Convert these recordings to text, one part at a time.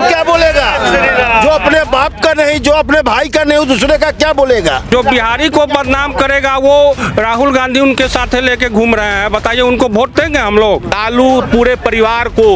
क्या बोलेगा? जो अपने बाप का नहीं, जो अपने भाई का नहीं, दूसरे का क्या बोलेगा? जो बिहारी को बदनाम करेगा वो राहुल गांधी उनके साथ लेके घूम रहे हैं। बताइए उनको वोट देंगे हम लोग? लालू पूरे परिवार को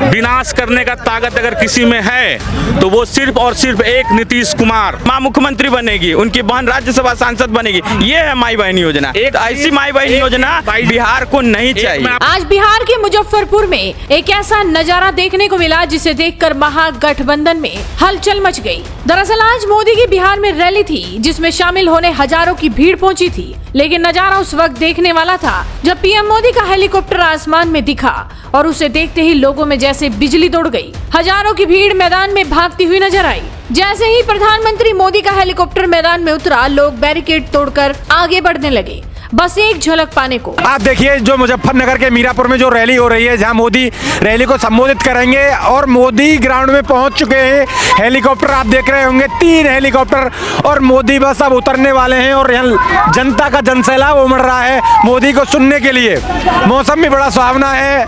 विनाश करने का ताकत अगर किसी में है तो वो सिर्फ और सिर्फ एक नीतीश कुमार। माँ मुख्यमंत्री बनेगी, उनकी बहन राज्यसभा सांसद बनेगी, ये है माई बहन योजना। एक ऐसी माई बहन योजना बिहार को नहीं चाहिए। आज बिहार के मुजफ्फरपुर में एक ऐसा नजारा देखने को मिला जिसे देखकर महागठबंधन में हलचल मच गई। दरअसल आज मोदी की बिहार में रैली थी जिसमें शामिल होने हजारों की भीड़ पहुंची थी, लेकिन नजारा उस वक्त देखने वाला था जब पीएम मोदी का हेलीकॉप्टर आसमान में दिखा और उसे देखते ही लोगों में जैसे बिजली दौड़ गई। हजारों की भीड़ मैदान में भागती हुई नजर आई। जैसे ही प्रधानमंत्री मोदी का हेलीकॉप्टर मैदान में उतरा, लोग बैरिकेड तोड़कर आगे बढ़ने लगे, बस एक झलक पाने को। आप देखिए जो मुजफ्फरनगर के मीरापुर में जो रैली हो रही है, जहां मोदी रैली को संबोधित करेंगे और मोदी ग्राउंड में पहुंच चुके हैं। हेलीकॉप्टर आप देख रहे होंगे, 3 हेलीकॉप्टर और मोदी बस अब उतरने वाले हैं और यहाँ जनता का जनसैलाब उमड़ रहा है मोदी को सुनने के लिए। मौसम भी बड़ा सुहावना है,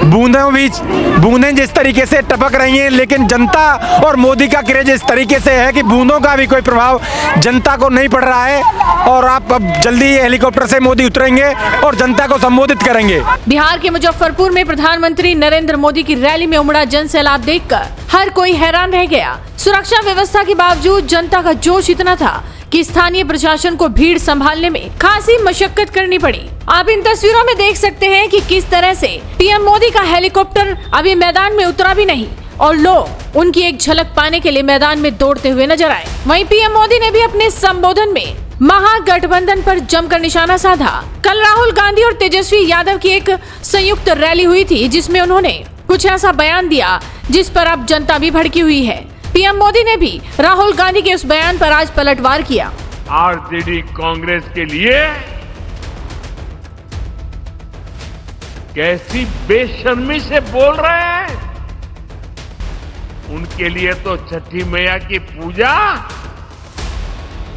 बूंदें जिस तरीके से टपक रही हैं, लेकिन जनता और मोदी का क्रेज इस तरीके से है कि बूंदों का भी कोई प्रभाव जनता को नहीं पड़ रहा है। और आप अब जल्दी हेलीकॉप्टर से मोदी उतरेंगे और जनता को संबोधित करेंगे। बिहार के मुजफ्फरपुर में प्रधानमंत्री नरेंद्र मोदी की रैली में उमड़ा जनसैलाब देखकर हर कोई हैरान रह गया। सुरक्षा व्यवस्था के बावजूद जनता का जोश इतना था कि स्थानीय प्रशासन को भीड़ संभालने में खासी मशक्कत करनी पड़ी। आप इन तस्वीरों में देख सकते हैं कि किस तरह से पीएम मोदी का हेलीकॉप्टर अभी मैदान में उतरा भी नहीं और लोग उनकी एक झलक पाने के लिए मैदान में दौड़ते हुए नजर आए। वहीं पीएम मोदी ने भी अपने संबोधन में महागठबंधन पर जमकर निशाना साधा। कल राहुल गांधी और तेजस्वी यादव की एक संयुक्त रैली हुई थी जिसमें उन्होंने कुछ ऐसा बयान दिया जिस पर अब जनता भी भड़की हुई है। पीएम मोदी ने भी राहुल गांधी के उस बयान पर आज पलटवार किया। आरजेडी कांग्रेस के लिए कैसी बेशर्मी से बोल रहे हैं। उनके लिए तो छठी मैया की पूजा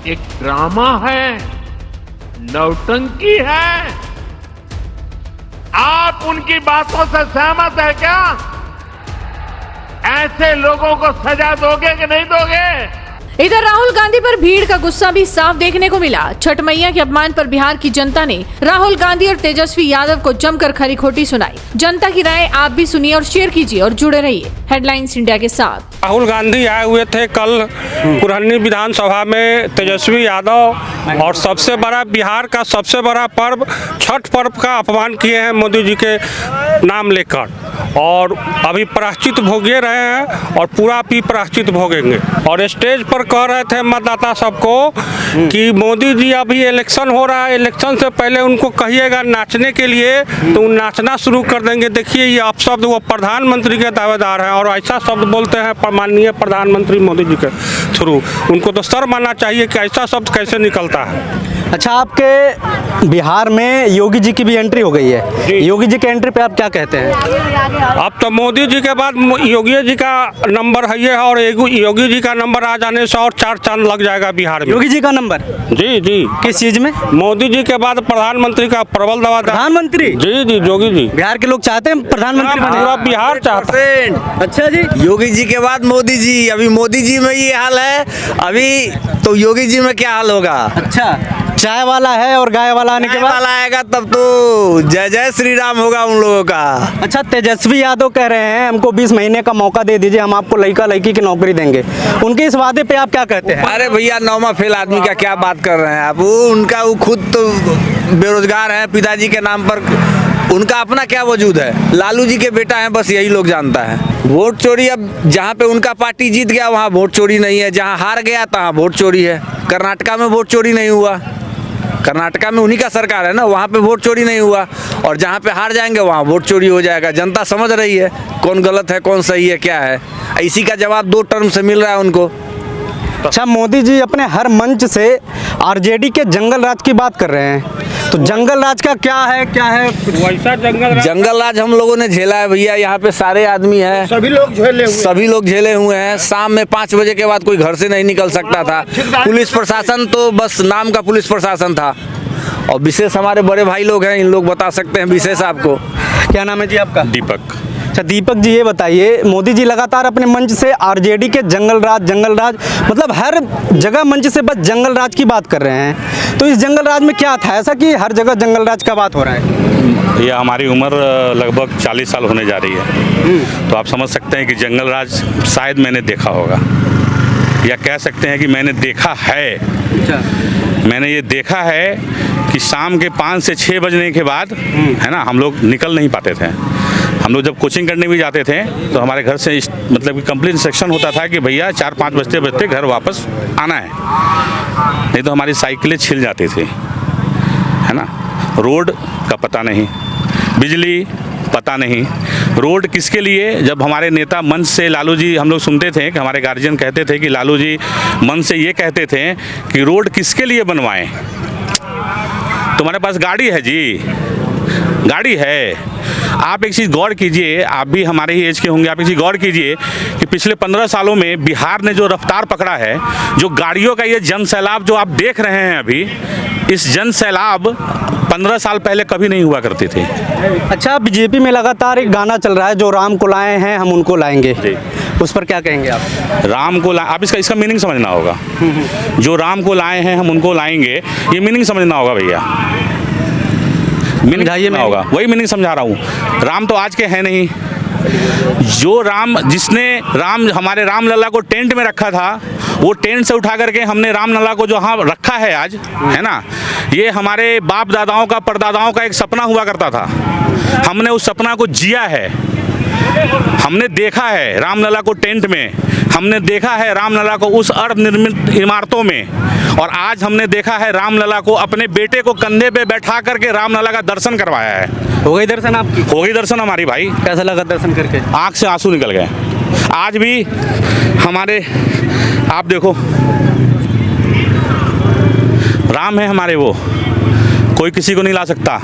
एक ड्रामा है, नौटंकी है। आप उनकी बातों से सहमत है क्या? ऐसे लोगों को सजा दोगे कि नहीं दोगे? इधर राहुल गांधी पर भीड़ का गुस्सा भी साफ देखने को मिला। छठ मैया के अपमान पर बिहार की जनता ने राहुल गांधी और तेजस्वी यादव को जमकर खरी खोटी सुनाई। जनता की राय आप भी सुनिए और शेयर कीजिए और जुड़े रहिए हेडलाइंस इंडिया के साथ। राहुल गांधी आए हुए थे कल पुरहनी विधानसभा में, तेजस्वी यादव, और सबसे बड़ा बिहार का सबसे बड़ा पर्व छठ पर्व का अपमान किए हैं मोदी जी के नाम लेकर, और अभी प्रायश्चित भोगे रहे हैं और पूरा भी प्रायश्चित भोगेंगे। और स्टेज पर कह रहे थे मतदाता सबको कि मोदी जी अभी इलेक्शन हो रहा है, इलेक्शन से पहले उनको कहिएगा नाचने के लिए तो नाचना शुरू कर देंगे। देखिए ये अपशब्द वो प्रधानमंत्री के दावेदार हैं और ऐसा शब्द बोलते हैं माननीय प्रधानमंत्री मोदी जी के थ्रू। उनको तो शर्म आना चाहिए कि ऐसा शब्द कैसे निकलता है। अच्छा, आपके बिहार में योगी जी की भी एंट्री हो गई है, योगी जी के एंट्री पे आप क्या कहते हैं? अब तो मोदी जी के बाद योगी जी का नंबर है ये, और योगी जी का नंबर आ जाने से और 4 चांद लग जाएगा बिहार में। योगी जी का नंबर? जी जी। किस चीज में? मोदी जी के बाद प्रधानमंत्री का प्रबल दावा। प्रधानमंत्री? जी जी, योगी जी। बिहार के लोग चाहते हैं प्रधानमंत्री बने? पूरा बिहार चाहते हैं। अच्छा जी। योगी जी के बाद मोदी जी, अभी मोदी जी में ये हाल है, अभी तो योगी जी में क्या हाल होगा? अच्छा, चाय वाला है और गाय वाला आने के बाद वाला आएगा तब तो जय जय श्री राम होगा उन लोगों का। अच्छा, तेजस्वी यादव कह रहे हैं हमको 20 महीने का मौका दे दीजिए, हम आपको लड़का लड़की की नौकरी देंगे। उनके इस वादे पे आप क्या कहते हैं? अरे भैया, 9वां फेल आदमी का क्या बात कर रहे हैं आप? वो खुद तो बेरोजगार है, पिताजी के नाम पर उनका अपना क्या वजूद है? लालू जी के बेटा है, बस यही लोग जानता है। वोट चोरी, अब जहाँ पे उनका पार्टी जीत गया वहाँ वोट चोरी नहीं है, जहाँ हार गया तहाँ वोट चोरी है। कर्नाटका में वोट चोरी नहीं हुआ, कर्नाटका में उन्हीं का सरकार है ना, वहाँ पे वोट चोरी नहीं हुआ, और जहाँ पे हार जाएंगे वहाँ वोट चोरी हो जाएगा। जनता समझ रही है कौन गलत है कौन सही है क्या है। इसी का जवाब 2 टर्म से मिल रहा है उनको। अच्छा, मोदी जी अपने हर मंच से आरजेडी के जंगल राज की बात कर रहे हैं, तो जंगल राज का क्या है वैसा जंगल राज हम लोगों ने झेला है भैया। यहाँ पे सारे आदमी हैं, सभी लोग झेले हुए हैं। शाम में 5 बजे के बाद कोई घर से नहीं निकल सकता था। पुलिस प्रशासन तो बस नाम का पुलिस प्रशासन था, और विशेष हमारे बड़े भाई लोग हैं, इन लोग बता सकते हैं विशेष आपको। क्या नाम है जी आपका? दीपक। अच्छा दीपक जी ये बताइए, मोदी जी लगातार अपने मंच से आरजेडी के जंगल राज मतलब हर जगह मंच से बस जंगल राज की बात कर रहे हैं, तो इस जंगल राज में क्या था ऐसा कि हर जगह जंगल राज का बात हो रहा है? यह हमारी उम्र लगभग 40 साल होने जा रही है, तो आप समझ सकते हैं कि जंगल राज शायद मैंने देखा होगा, या कह सकते हैं कि मैंने देखा है। अच्छा, मैंने ये देखा है कि शाम के 5 से 6 बजने के बाद है ना, हम लोग निकल नहीं पाते थे। हम लोग जब कोचिंग करने भी जाते थे तो हमारे घर से मतलब कि कंप्लीट इंस्ट्रक्शन होता था कि भैया 4-5 बजते घर वापस आना है, नहीं तो हमारी साइकिलें छिल जाती थी, है ना। रोड का पता नहीं, बिजली पता नहीं, रोड किसके लिए। जब हमारे नेता मंच से लालू जी, हम लोग सुनते थे कि हमारे गार्जियन कहते थे कि लालू जी मंच से ये कहते थे कि रोड किसके लिए बनवाएं, तुम्हारे पास गाड़ी है जी, गाड़ी है। आप एक चीज़ गौर कीजिए, आप भी हमारे ही एज के होंगे, आप एक चीज़ गौर कीजिए कि पिछले 15 सालों में बिहार ने जो रफ्तार पकड़ा है, जो गाड़ियों का ये जन सैलाब जो आप देख रहे हैं अभी, इस जन सैलाब 15 साल पहले कभी नहीं हुआ करते थे। अच्छा बीजेपी में लगातार एक गाना चल रहा है, जो राम को लाए हैं हम उनको लाएंगे, उस पर क्या कहेंगे आप? राम को आप इसका मीनिंग समझना होगा। जो राम को लाए हैं हम उनको लाएंगे, ये मीनिंग समझना होगा भैया, मीनिंग समझना होगा, वही मीनिंग समझा रहा हूँ। राम तो आज के हैं नहीं, जो राम, जिसने हमारे रामलला को टेंट में रखा था, वो टेंट से उठा करके हमने रामलला को जो हाँ रखा है आज, है ना, ये हमारे बाप दादाओं का परदादाओं का एक सपना हुआ करता था। हमने उस सपना को जिया है, हमने देखा है रामलला को टेंट में, हमने देखा है रामलला को उस अर्ध निर्मित इमारतों में, और आज हमने देखा है रामलला को अपने बेटे को कंधे पे बैठा करके रामलला का दर्शन करवाया है। हो गई दर्शन आपकी? हो गई दर्शन हमारी भाई। कैसा लगा दर्शन करके? आँख से आंसू निकल गए। आज भी हमारे, आप देखो, राम है हमारे, वो कोई किसी को नहीं ला सकता,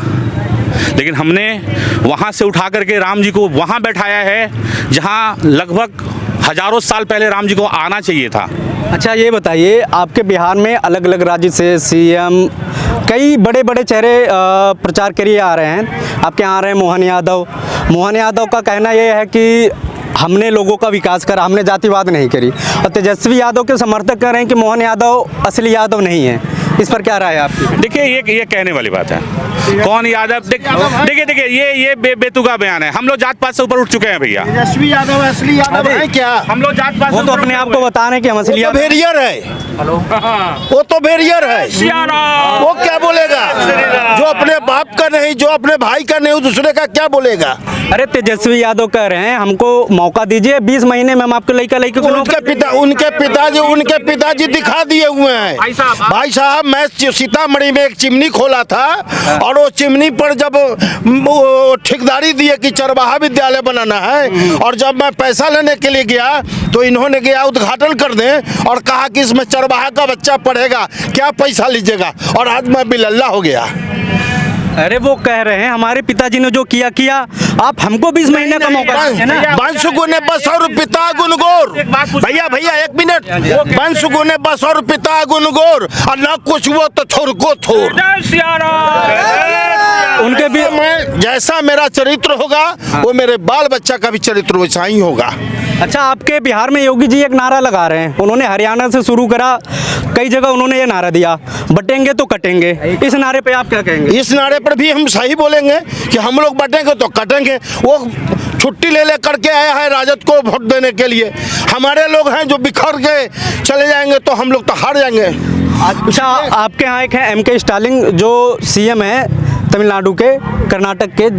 लेकिन हमने वहाँ से उठा करके राम जी को वहाँ बैठाया है जहाँ लगभग हजारों साल पहले राम जी को आना चाहिए था। अच्छा ये बताइए, आपके बिहार में अलग अलग राज्य से सीएम कई बड़े बड़े चेहरे प्रचार के लिए आ रहे हैं, आपके यहाँ आ रहे हैं मोहन यादव का कहना ये है कि हमने लोगों का विकास करा, हमने जातिवाद नहीं करी, और तेजस्वी यादव के समर्थक कह रहे हैं कि मोहन यादव असली यादव नहीं है। इस पर क्या राय है आपकी? देखिए ये कहने वाली बात है, कौन यादव, देखिए ये बेतुका बयान है। हम लोग जात पात से ऊपर उठ चुके हैं भैया। तेजस्वी यादव असली यादव है क्या? हम लोग जात पात, वो तो अपने आप को बता रहे हैं कि हम असली वो तो भेरियर है। वो तो भेरियर है, वो क्या बोलेगा? जो अपने बाप का नहीं, जो अपने भाई का नहीं, दूसरे का क्या बोलेगा? अरे तेजस्वी यादव कह रहे हैं हमको मौका दीजिए, 20 महीने में हम आपके लड़का उनके पिताजी दिखा दिए हुए हैं भाई साहब। मैं सीतामढ़ी में एक चिमनी खोला था, और वो चिमनी पर जब ठेकेदारी दिए कि चरवाहा विद्यालय बनाना है, और जब मैं पैसा लेने के लिए गया तो इन्होंने गया उद्घाटन कर दें और कहा कि इसमें चरवाहा का बच्चा पढ़ेगा, क्या पैसा लीजिएगा, और आज मैं बिलल्ला हो गया। अरे वो कह रहे हैं हमारे पिताजी ने जो किया, आप हमको 20 महीने का मौका दीजिए ना। बंश गुने बस और पिता गुनगोर, भैया 1 मिनट, बंश गुने बस और पिता गुनगोर, और ना कुछ वो तो थोर को थोर। उनके भी मैं जैसा मेरा चरित्र होगा, वो मेरे बाल बच्चा का भी चरित्र वैसा ही होगा। अच्छा आपके बिहार में योगी जी एक नारा लगा रहे हैं, उन्होंने हरियाणा से शुरू करा, कई जगह उन्होंने ये नारा दिया, बटेंगे तो कटेंगे। इस नारे पे आप क्या कहेंगे? इस नारे पर भी हम सही बोलेंगे कि हम लोग बटेंगे तो कटेंगे। वो छुट्टी ले करके आया है राजद को वोट देने के लिए, हमारे लोग हैं जो बिखर के चले जाएंगे तो हम लोग तो हार जाएंगे। अच्छा आपके यहाँ एक है MK स्टालिन जो CM है तमिलनाडु के, कर्नाटक के,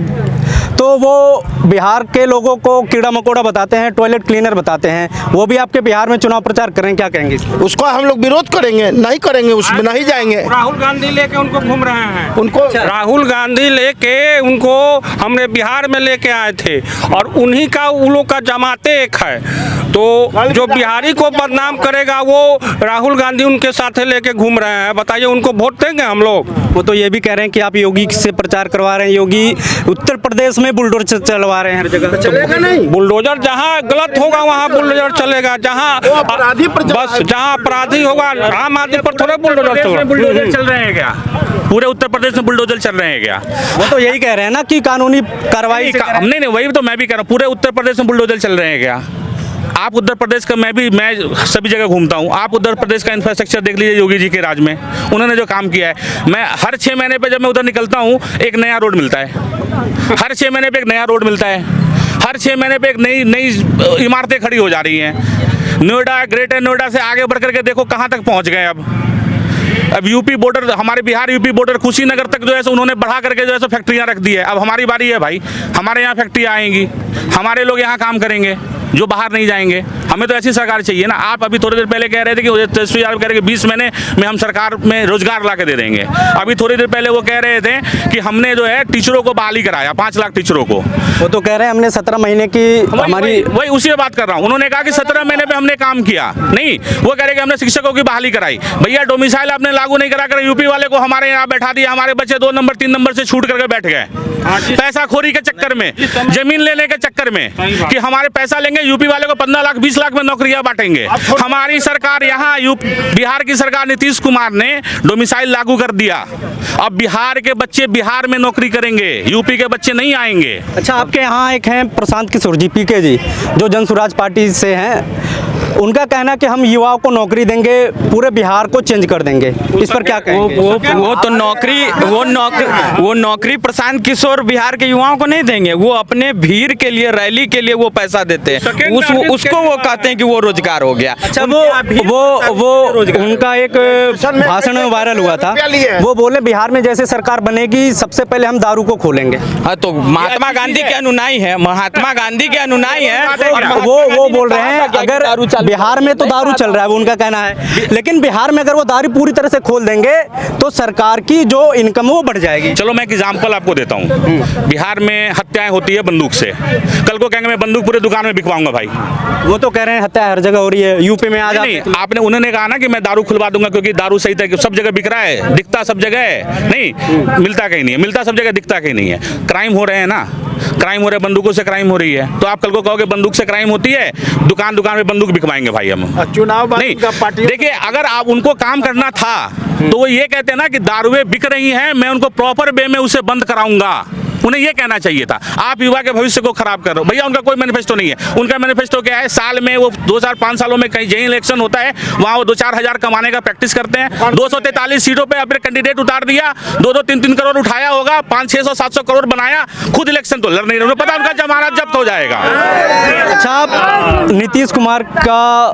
तो वो बिहार के लोगों को कीड़ा मकोड़ा बताते हैं, टॉयलेट क्लीनर बताते हैं, वो भी आपके बिहार में चुनाव प्रचार कर रहे हैं, क्या कहेंगे? उसको हम लोग विरोध करेंगे, नहीं करेंगे, उसमें नहीं जाएंगे। राहुल गांधी लेके उनको घूम रहे हैं, उनको राहुल गांधी लेके उनको हमने बिहार में लेके आए थे, और उन्हीं का उन लोग का जमाते एक है, तो जो बिहारी को बदनाम करेगा वो राहुल गांधी उनके साथ लेके घूम रहे हैं। बताइए उनको वोट देंगे हम लोग? वो तो ये भी कह रहे हैं कि आप योगी से प्रचार करवा रहे हैं, योगी उत्तर प्रदेश में में बुलडोजर चलवा रहे हैं हर जगह। चलेगा नहीं। बुलडोजर जहाँ गलत होगा वहाँ बुलडोजर चलेगा, जहाँ अपराधी पर बस जहाँ अपराधी होगा आम आदमी पर थोड़े बुलडोजर चलेगा। बुलडोजर चल रहे हैं क्या? पूरे उत्तर प्रदेश में बुलडोजर चल रहे हैं क्या? वो तो यही कह रहे हैं ना कि कानूनी कार्रवाई से करें। नहीं, वही तो मैं भी कह रहा हूँ, पूरे उत्तर प्रदेश में बुलडोजर चल रहे हैं क्या? आप उत्तर प्रदेश का, मैं सभी जगह घूमता हूँ, आप उत्तर प्रदेश का इंफ्रास्ट्रक्चर देख लीजिए योगी जी के राज में, उन्होंने जो काम किया है। मैं हर 6 महीने पे जब मैं उधर निकलता हूँ एक नया रोड मिलता है, हर 6 महीने पे एक नया रोड मिलता है, हर 6 महीने पे एक नई इमारतें खड़ी हो जा रही हैं। नोएडा, ग्रेटर नोएडा से आगे बढ़ करके देखो कहाँ तक पहुँच गए। अब यूपी बॉर्डर, हमारे बिहार यूपी बॉर्डर कुशीनगर तक जो है सो उन्होंने बढ़ा करके जो है सो फैक्ट्रियाँ रख दी है। अब हमारी बारी है भाई, हमारे यहाँ फैक्ट्रियाँ आएंगी, हमारे लोग यहाँ काम करेंगे, जो बाहर नहीं जाएंगे। हमें तो ऐसी सरकार चाहिए ना। आप अभी थोड़ी देर पहले कह रहे थे कि तेजस्वी यादव कह रहे कि 20 महीने में हम सरकार में रोजगार ला के दे देंगे। अभी थोड़ी देर पहले वो कह रहे थे कि हमने जो है टीचरों को बहाली कराया, 5 लाख टीचरों को। वो तो कह रहे हैं हमने 17 महीने की हमारी वही उसी बात कर रहा हूँ। उन्होंने कहा कि 17 महीने पे हमने काम किया, नहीं वो कह रहे कि हमने शिक्षकों की बहाली कराई। भैया डोमिसाइल आपने लागू नहीं करा कर यूपी वाले को हमारे यहाँ बैठा दिया, हमारे बच्चे 2 नंबर 3 नंबर से छूट करके बैठ गए पैसाखोरी के चक्कर में, जमीन लेने के चक्कर में कि हमारे पैसा लेंगे, यूपी वाले को 15 लाख 20 लाख में नौकरियां बांटेंगे। हमारी सरकार यहाँ बिहार की सरकार नीतीश कुमार ने डोमिसाइल लागू कर दिया। अब बिहार के बच्चे बिहार में नौकरी करेंगे, यूपी के बच्चे नहीं आएंगे। अच्छा, आपके यहाँ एक हैं प्रशांत किशोर जी, पीके जी, जो जन स्वराज पार्टी से हैं। उनका कहना है कि हम युवाओं को नौकरी देंगे, पूरे बिहार को चेंज कर देंगे। इस पर क्या कहेंगे? वो तो वो नौकरी प्रशांत किशोर बिहार के युवाओं को नहीं देंगे। वो अपने भीड़ के लिए, रैली के लिए वो पैसा देते हैं, उसको वो कहते हैं कि वो रोजगार हो गया। अच्छा, वो उनका एक भाषण वायरल हुआ था, वो बोले बिहार में जैसे सरकार बनेगी सबसे पहले हम दारू को खोलेंगे। हाँ, तो महात्मा गांधी के अनुनाई है, महात्मा गांधी के अनुनाई है। वो बोल रहे हैं अगर बिहार में तो दारू चल रहा है, वो उनका कहना है, लेकिन बिहार में अगर वो दारू पूरी तरह से खोल देंगे तो सरकार की जो इनकम है वो बढ़ जाएगी। चलो मैं एक एग्जाम्पल आपको देता हूँ। बिहार में हत्याएं होती है बंदूक से, कल को कहेंगे मैं बंदूक पूरे दुकान में बिकवाऊंगा भाई। वो तो कह रहे हैं हत्या हर जगह हो रही है, यूपी में आज आपने उन्होंने कहा ना कि मैं दारू खुलवा दूंगा क्योंकि दारू सही था, सब जगह बिक रहा है, दिखता सब जगह है, नहीं मिलता कहीं नहीं है, मिलता सब जगह, दिखता कहीं नहीं है। क्राइम हो रहे हैं ना, क्राइम हो रहे हैं, बंदूकों से क्राइम हो रही है। तो आप कल को कहोगे बंदूक से क्राइम होती है, दुकान दुकान में बंदूक बिकवाएंगे भाई हम। चुनाव नहीं, देखिए अगर आप उनको काम करना था तो वो ये कहते हैं ना कि दारुएं बिक रही हैं, मैं उनको प्रॉपर वे में उसे बंद कराऊंगा। उन्हें यह कहना चाहिए था। आप युवा के भविष्य को खराब कर रहे हो। भैया उनका कोई मैनिफेस्टो नहीं है। उनका मैनिफेस्टो क्या है, साल में वो 2-5 सालों में कहीं जहीं इलेक्शन होता है वहाँ वो 2-4 हज़ार कमाने का प्रैक्टिस करते हैं। 243 सीटों पे अपने कैंडिडेट उतार दिया, 2-3 करोड़ उठाया होगा, 500-600-700 करोड़ बनाया, खुद इलेक्शन तो लड़ नहीं रहे, पता उनका जमानत जब्त हो जाएगा। अच्छा, आप नीतीश कुमार का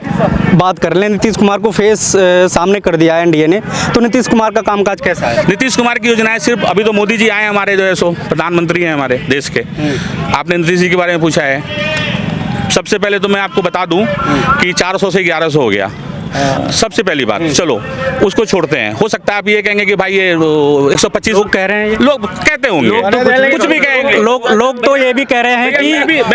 बात कर लें। नीतीश कुमार को फेस सामने कर दिया है एनडीए ने, तो नीतीश कुमार का कामकाज कैसा है? नीतीश कुमार की योजनाएं सिर्फ, अभी तो मोदी जी आए हमारे जो है सो प्रधानमंत्री हैं हमारे देश के। आपने नीतीश जी के बारे में पूछा है, सबसे पहले तो मैं आपको बता दूं कि 400 से 1100 हो गया। सबसे पहली बात, चलो उसको छोड़ते हैं। हो सकता है आप ये कहेंगे कि भाई ये 125 लोग कह रहे हैं, लोग कहते होंगे, कुछ भी कहेंगे। लोग तो ये भी कह रहे हैं कि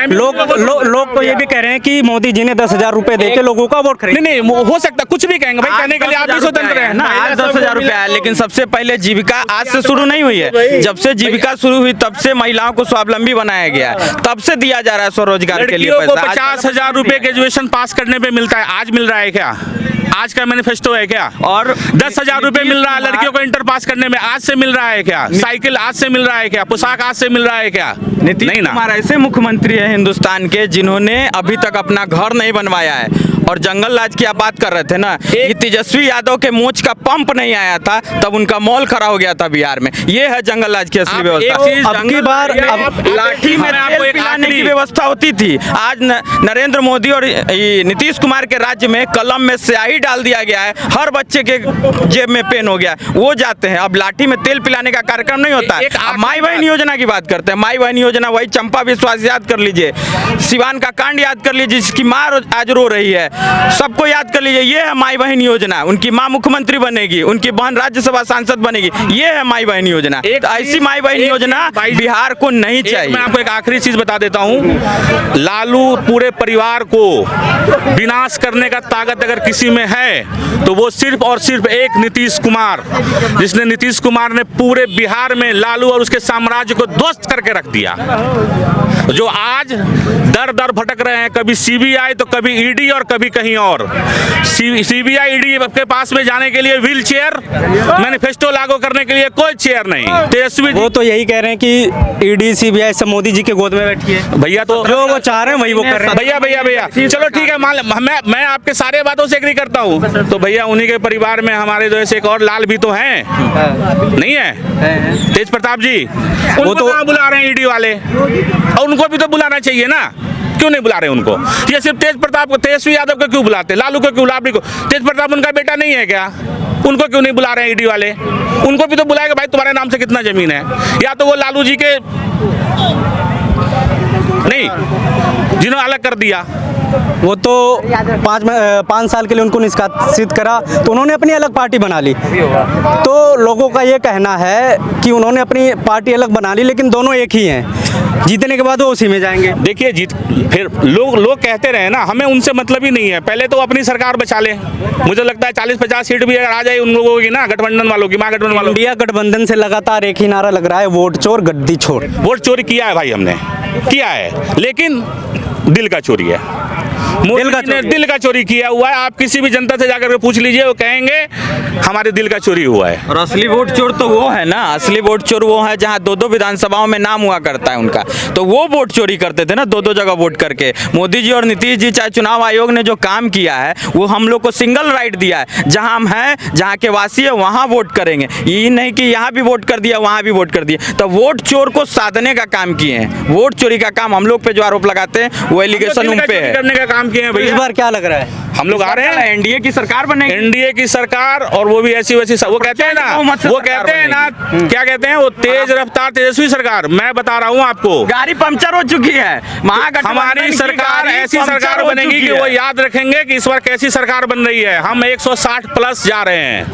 लोग तो ये भी कह रहे हैं कि मोदी जी ने 10,000 रुपए देके लोगों का वोट खरीदा। नहीं, हो सकता, कुछ भी कहेंगे भाई, कहने के लिए आप भी स्वतंत्र हैं ना। आज 10,000 रुपया है, लेकिन सबसे पहले जीविका आज से शुरू नहीं हुई है। जब से जीविका शुरू हुई तब से महिलाओं को स्वावलंबी बनाया गया, तब से दिया जा रहा है स्वरोजगार के लिए पैसा। 50,000 रुपए ग्रेजुएशन पास करने पे मिलता है, आज मिल रहा है क्या? आज का मैनिफेस्टो है क्या? और 10,000 रुपए मिल रहा है लड़कियों को इंटर पास करने में, आज से मिल रहा है क्या? साइकिल आज से मिल रहा है क्या? पोशाक आज से मिल रहा है क्या? नीतीश कुमार ऐसे मुख्यमंत्री है हिंदुस्तान के जिन्होंने अभी तक अपना घर नहीं बनवाया है। और जंगल राज की आप बात कर रहे थे ना, ये तेजस्वी यादव के मोच का पंप नहीं आया था तब उनका मॉल खड़ा हो गया था बिहार में। ये है जंगल राज की असली व्यवस्था। अब की बार लाठी में तेल पिलाने की व्यवस्था होती थी, आज नरेंद्र मोदी और नीतीश कुमार के राज्य में कलम में स्याही डाल दिया गया है, हर बच्चे के जेब में पेन हो गया, वो जाते हैं। अब लाठी में तेल पिलाने का कार्यक्रम नहीं होता है। अब माई बहन योजना की बात करते हैं। माई बहन योजना, वही चंपा विश्वास याद कर लीजिए, सिवान का कांड याद कर लीजिए, जिसकी माँ आज रो रही है, सबको याद कर लीजिए। ये है माई बहन योजना। उनकी माँ मुख्यमंत्री बनेगी, उनकी बहन राज्यसभा सांसद बनेगी, ये है माई बहन योजना। एक ऐसी माई बहन योजना बिहार को नहीं चाहिए। मैं आपको एक आखिरी चीज बता देता हूँ हूँ, लालू पूरे परिवार को विनाश करने का ताकत अगर किसी में है तो वो सिर्फ और सिर्फ एक नीतीश कुमार, जिसने नीतीश कुमार ने पूरे बिहार में लालू और उसके साम्राज्य को ध्वस्त करके रख दिया। जो आज दर दर भटक रहे हैं, कभी सीबीआई तो कभी ईडी और कभी कहीं और। सीबीआई ईडी के पास में जाने के लिए व्हील चेयर, मैनिफेस्टो लागू करने के लिए कोई चेयर नहीं। तेजस्वी वो तो यही कह रहे हैं कि ईडी सीबीआई सब मोदी जी के गोद में बैठी है। भैया तो जो वो चाह रहे हैं वही वो कर रहे हैं। भैया चलो ठीक है, मैं आपके सारे बातों से एग्री करता हूँ। तो भैया उन्हीं के परिवार में हमारे जैसे एक और लाल भी तो हैं, नहीं है? तेज प्रताप जी, वो तो बुला रहे हैं ईडी वाले, और उनको भी तो बुलाना चाहिए ना, क्यों नहीं बुला रहे उनको? ये सिर्फ तेज प्रताप को, तेजस्वी यादव को क्यों बुलाते, लालू को क्यों, लाबड़ी को? तेज प्रताप उनका बेटा नहीं है क्या? उनको क्यों नहीं बुला रहे हैं ईडी वाले? उनको भी तो बुलाएगा, भाई तुम्हारे नाम से कितना जमीन है? या तो वो लालू जी के नहीं जिन्होंने अलग कर दिया, वो तो 5 साल के लिए उनको निष्कासित करा तो उन्होंने अपनी अलग पार्टी बना ली। तो लोगों का ये कहना है कि उन्होंने अपनी पार्टी अलग बना ली, लेकिन दोनों एक ही हैं। जीतने के बाद वो उसी में जाएंगे। देखिए फिर लोग कहते रहे ना, हमें उनसे मतलब ही नहीं है। पहले तो अपनी सरकार बचा ले। मुझे लगता है 40-50 सीट भी अगर आ जाए उन लोगों की ना, गठबंधन वालों की, महागठबंधन वालों की। इंडिया गठबंधन से लगातार एक ही नारा लग रहा है, वोट चोर गद्दी छोड़। वोट चोरी किया है भाई, हमने किया है, लेकिन दिल का चोरी है। दिल का चोरी किया हुआ है। आप किसी भी जनता से जाकर के पूछ लीजिए, वो कहेंगे हमारे दिल का चोरी हुआ है। और असली वोट चोर तो वो है ना, असली वोट चोर वो है जहाँ 2-2 विधानसभाओं में नाम हुआ करता है उनका, तो वो वोट चोरी करते थे ना 2-2 जगह वोट करके। मोदी जी और नीतीश जी, चाहे चुनाव आयोग ने जो काम किया है वो हम लोग को सिंगल राइट दिया है, जहाँ हम हैं, जहाँ के वासी है वहाँ वोट करेंगे। ये नहीं कि यहाँ भी वोट कर दिया वहाँ भी वोट कर दिया। तो वोट चोर को साधने का काम किए हैं। वोट चोरी का काम हम लोग पे जो आरोप लगाते हैं वो एलिगेशन उन पे है। करने का काम किए हैं भैया। इस बार क्या लग रहा है? हम लोग आ रहे हैं, एनडीए की सरकार बनेगी। एनडीए की सरकार, और वो भी ऐसी वैसी वो कहते हैं ना, वो कहते हैं ना, क्या कहते हैं वो, तेज रफ्तार तेजस्वी सरकार। मैं बता रहा हूँ आपको, गाड़ी पंक्चर हो चुकी है। हमारी सरकार ऐसी सरकार बनेगी कि वो याद रखेंगे कि इस बार कैसी सरकार बन रही है। हम 160 प्लस जा रहे हैं।